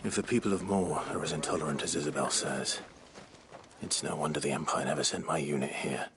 If the people of Moor are as intolerant as Isabel says, it's no wonder the Empire never sent my unit here.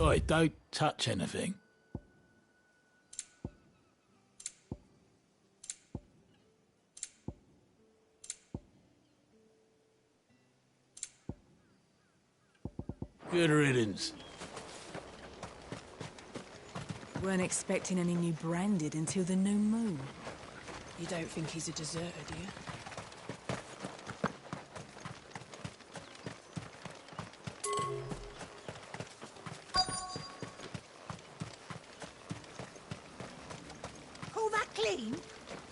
Oi, don't touch anything. Good riddance. Weren't expecting any new branded until the new moon. You don't think he's a deserter, do you? All that clean?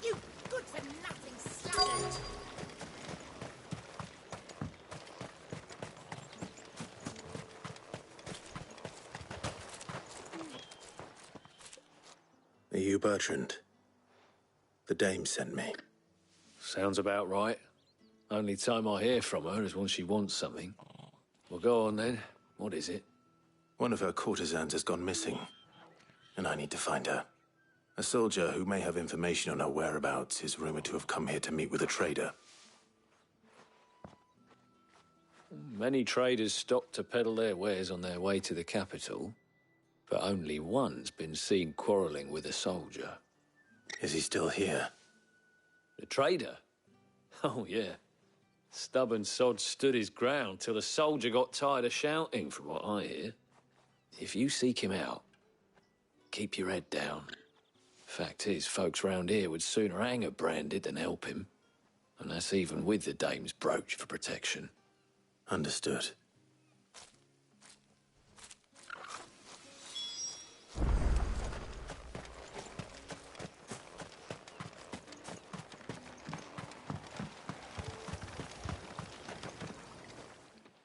You good-for-nothing sluggard! Are you Bertrand? The dame sent me. Sounds about right. Only time I hear from her is when she wants something. Well, go on then. What is it? One of her courtesans has gone missing, and I need to find her. A soldier who may have information on her whereabouts is rumored to have come here to meet with a trader. Many traders stop to peddle their wares on their way to the capital, but only one's been seen quarrelling with a soldier. Is he still here? The trader? Oh, yeah. Stubborn sod stood his ground till the soldier got tired of shouting, from what I hear. If you seek him out, keep your head down. Fact is, folks round here would sooner hang a branded than help him. And that's even with the dame's brooch for protection. Understood.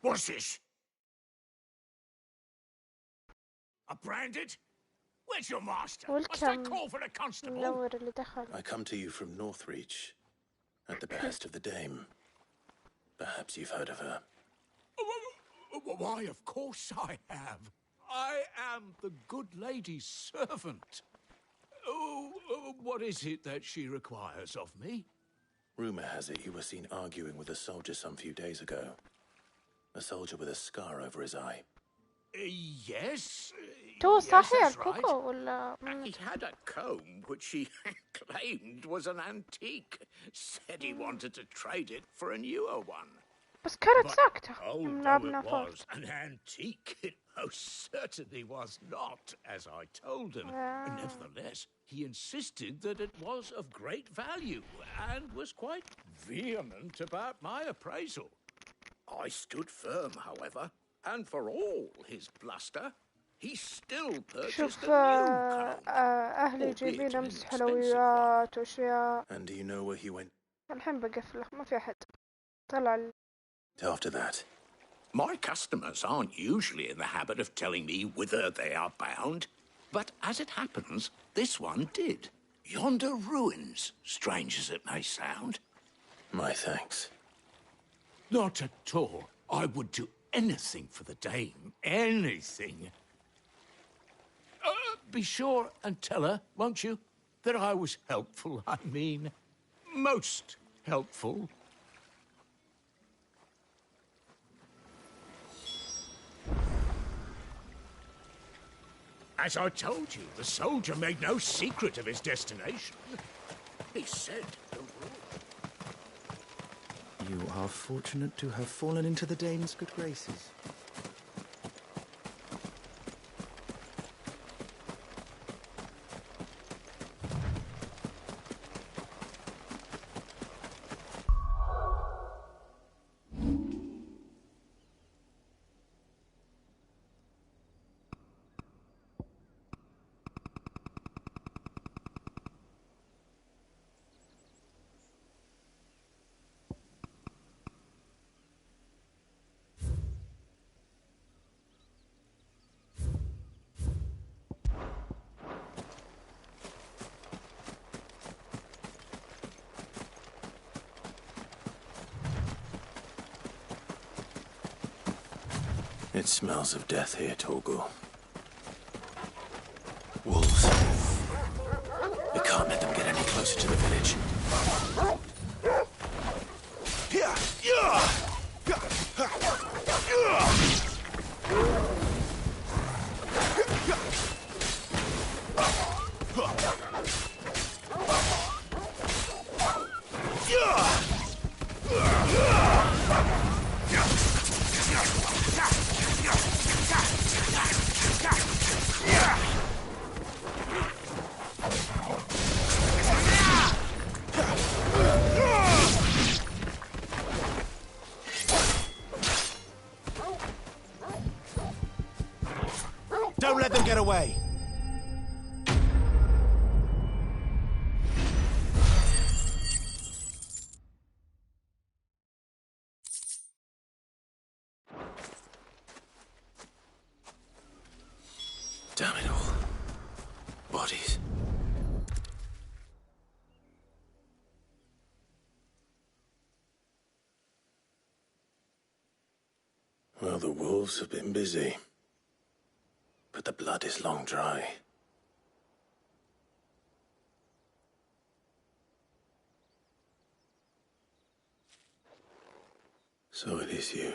What's this? A branded? Where's your master? Must I call for the constable? ندور اللي دخل. I come to you from Northreach, at the behest of the dame. Perhaps you've heard of her. Why, of course I have. I am the good lady's servant. What is it that she requires of me? Rumor has it you were seen arguing with a soldier some few days ago. A soldier with a scar over his eye. Yes. تو Yes, صحيح that's right. الكوكو ولا He had a comb which he claimed was an antique. Said he wanted to trade it for a newer one. بس كانت But ساكتة. although it was an antique, it most certainly was not, as I told him. Nevertheless, he insisted that it was of great value and was quite vehement about my appraisal. I stood firm, however, and for all his bluster, he still purchased شوف a new comb. أهلي جايبين أمس حلويات وأشياء. And do you know where he went الحين بقفله ما في أحد. طلع after that? My customers aren't usually in the habit of telling me whither they are bound, but as it happens, this one did. Yonder ruins, strange as it may sound. My thanks. Not at all. I would do anything for the dame. Anything. Be sure and tell her, won't you, that I was helpful. I mean, most helpful. As I told you, the soldier made no secret of his destination. He said the road. You are fortunate to have fallen into the dame's good graces. It smells of death here, Torgal. Wolves. We can't let them get any closer to the village. Don't let them get away! Damn it all. Bodies. Well, the wolves have been busy. But the blood is long dry. So it is you,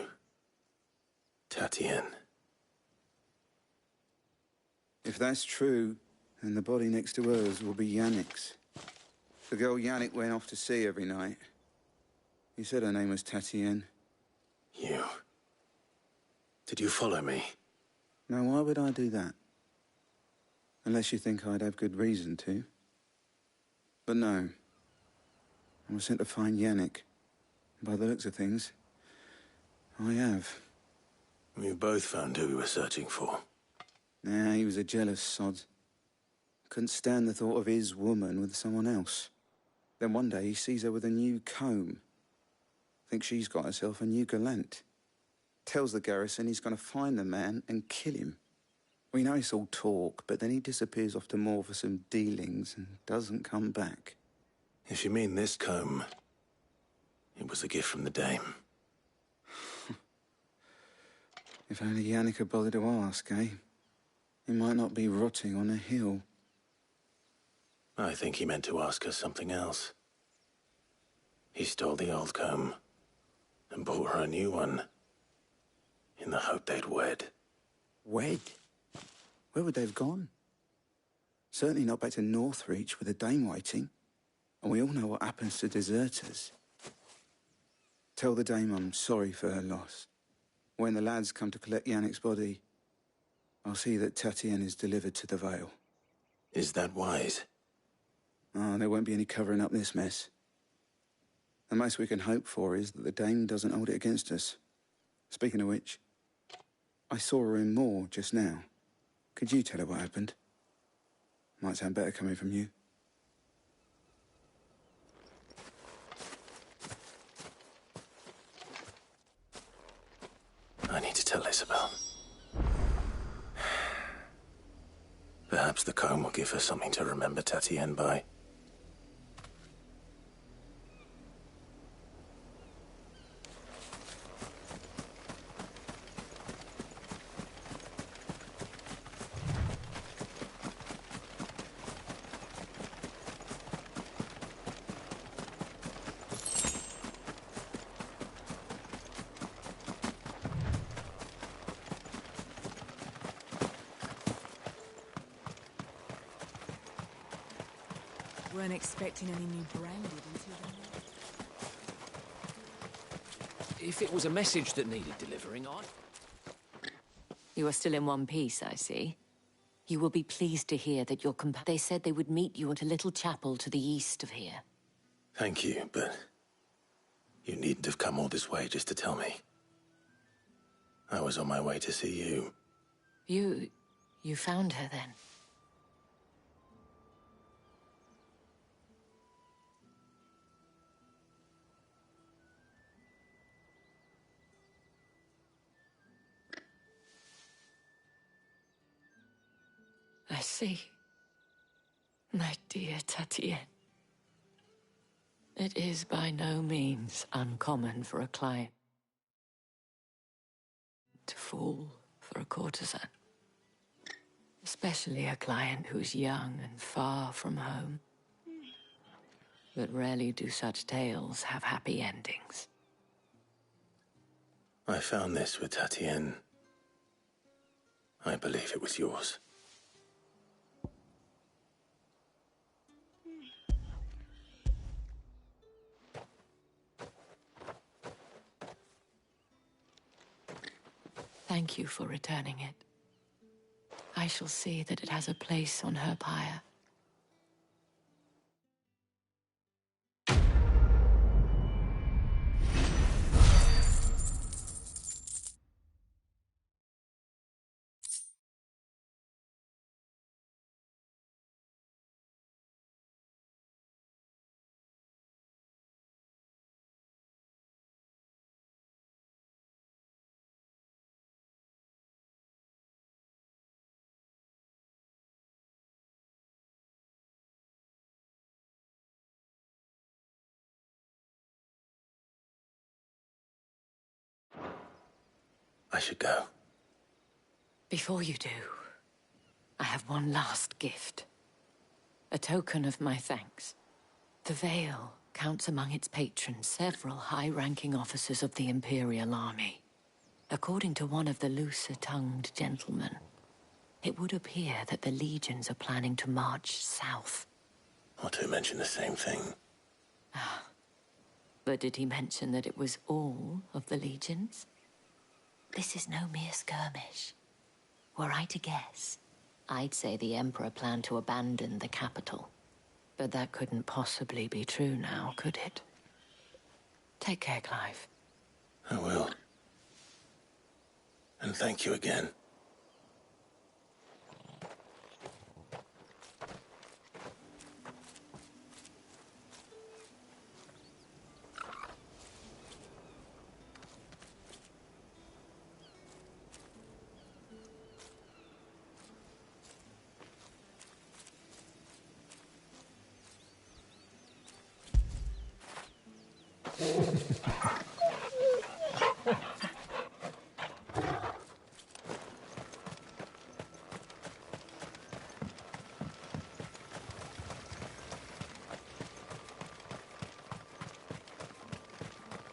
Tatienne. If that's true, then the body next to hers will be Yannick's. The girl Yannick went off to sea every night. He said her name was Tatienne. You. Did you follow me? Now, why would I do that? Unless you think I'd have good reason to. But no. I was sent to find Yannick. By the looks of things, I have. We both found who we were searching for. Nah, he was a jealous sod. Couldn't stand the thought of his woman with someone else. Then one day he sees her with a new comb. Thinks she's got herself a new gallant. Tells the garrison he's going to find the man and kill him. We know it's all talk, but then he disappears off to Moor for some dealings and doesn't come back. If you mean this comb, it was a gift from the dame. If only Yannick had bothered to ask, eh? He might not be rotting on a hill. I think he meant to ask her something else. He stole the old comb and bought her a new one in the hope they'd wed. Wed? Where would they have gone? Certainly not back to Northreach with a dame waiting. And we all know what happens to deserters. Tell the dame I'm sorry for her loss. When the lads come to collect Yannick's body, I'll see that Tatienne is delivered to the Vale. Is that wise? Oh, there won't be any covering up this mess. The most we can hope for is that the dame doesn't hold it against us. Speaking of which, I saw her in Moor just now. Could you tell her what happened? Might sound better coming from you. I need to tell Isabel. Perhaps the comb will give her something to remember Tatienne by. Weren't expecting any new branded until then. If it was a message that needed delivering, You are still in one piece, I see. You will be pleased to hear that your They said they would meet you at a little chapel to the east of here. Thank you, but you needn't have come all this way just to tell me. I was on my way to see you. You found her then? I see. My dear Tatienne. It is by no means uncommon for a client to fool for a courtesan. Especially a client who's young and far from home. But rarely do such tales have happy endings. I found this with Tatienne. I believe it was yours. Thank you for returning it. I shall see that it has a place on her pyre. I should go. Before you do, I have one last gift. A token of my thanks. The Vale counts among its patrons several high-ranking officers of the Imperial Army. According to one of the looser-tongued gentlemen, it would appear that the legions are planning to march south. Or to mention the same thing. But did he mention that it was all of the legions? This is no mere skirmish. Were I to guess, I'd say the Emperor planned to abandon the capital. But that couldn't possibly be true now, could it? Take care, Clive. I will. And thank you again.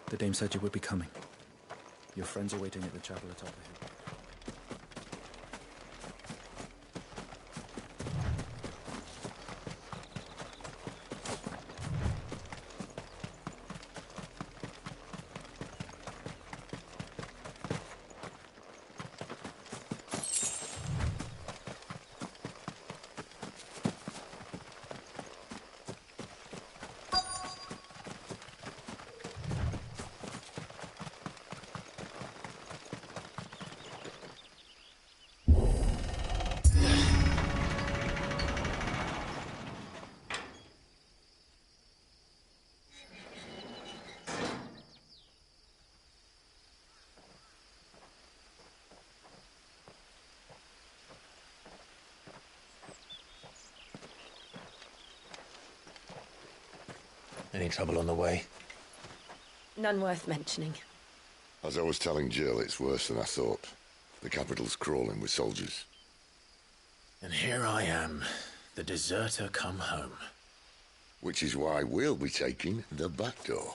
The dame said you would be coming. Your friends are waiting at the chapel atop the hill. Any trouble on the way? None worth mentioning. As I was telling Jill, it's worse than I thought. The capital's crawling with soldiers. And here I am, the deserter come home. Which is why we'll be taking the back door.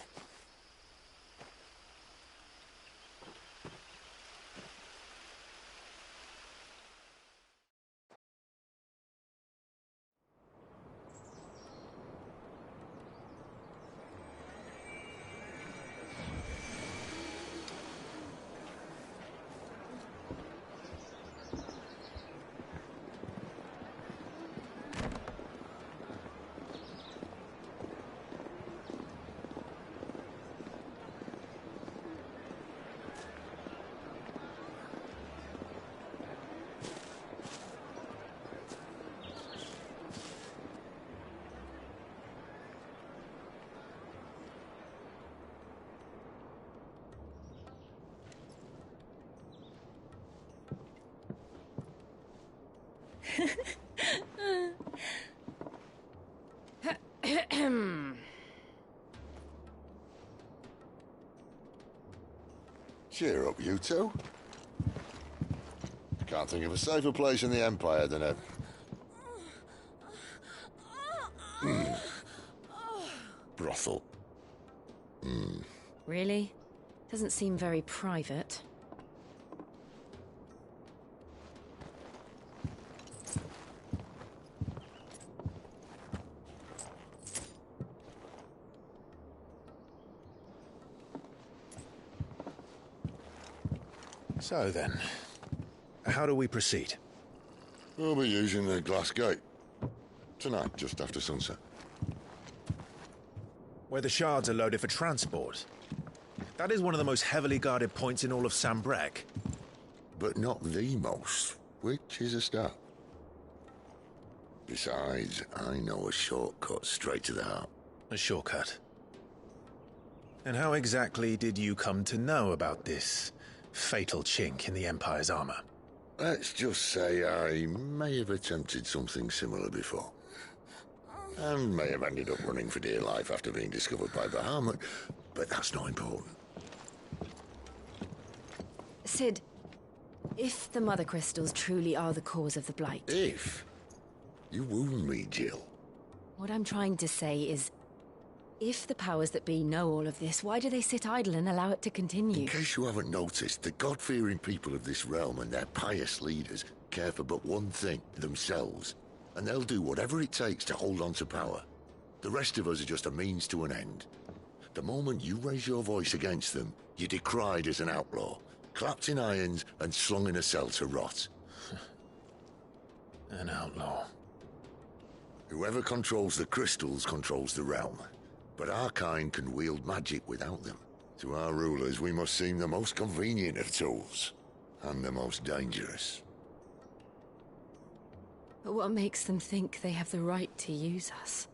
Cheer up, you two. Can't think of a safer place in the Empire than a... brothel. Really? Doesn't seem very private. So then, how do we proceed? We'll be using the glass gate. Tonight, just after sunset. Where the shards are loaded for transport. That is one of the most heavily guarded points in all of Sambrec. But not the most, which is a start. Besides, I know a shortcut straight to the heart. A shortcut? And how exactly did you come to know about this fatal chink in the Empire's armor? Let's just say I may have attempted something similar before. And may have ended up running for dear life after being discovered by Bahamut, but that's not important. Sid, if the Mother Crystals truly are the cause of the Blight... If? You wound me, Jill. What I'm trying to say is, if the powers that be know all of this, why do they sit idle and allow it to continue? In case you haven't noticed, the God-fearing people of this realm and their pious leaders care for but one thing, themselves. And they'll do whatever it takes to hold on to power. The rest of us are just a means to an end. The moment you raise your voice against them, you're decried as an outlaw, clapped in irons and slung in a cell to rot. An outlaw. Whoever controls the crystals controls the realm. But our kind can wield magic without them. To our rulers, we must seem the most convenient of tools. And the most dangerous. But what makes them think they have the right to use us?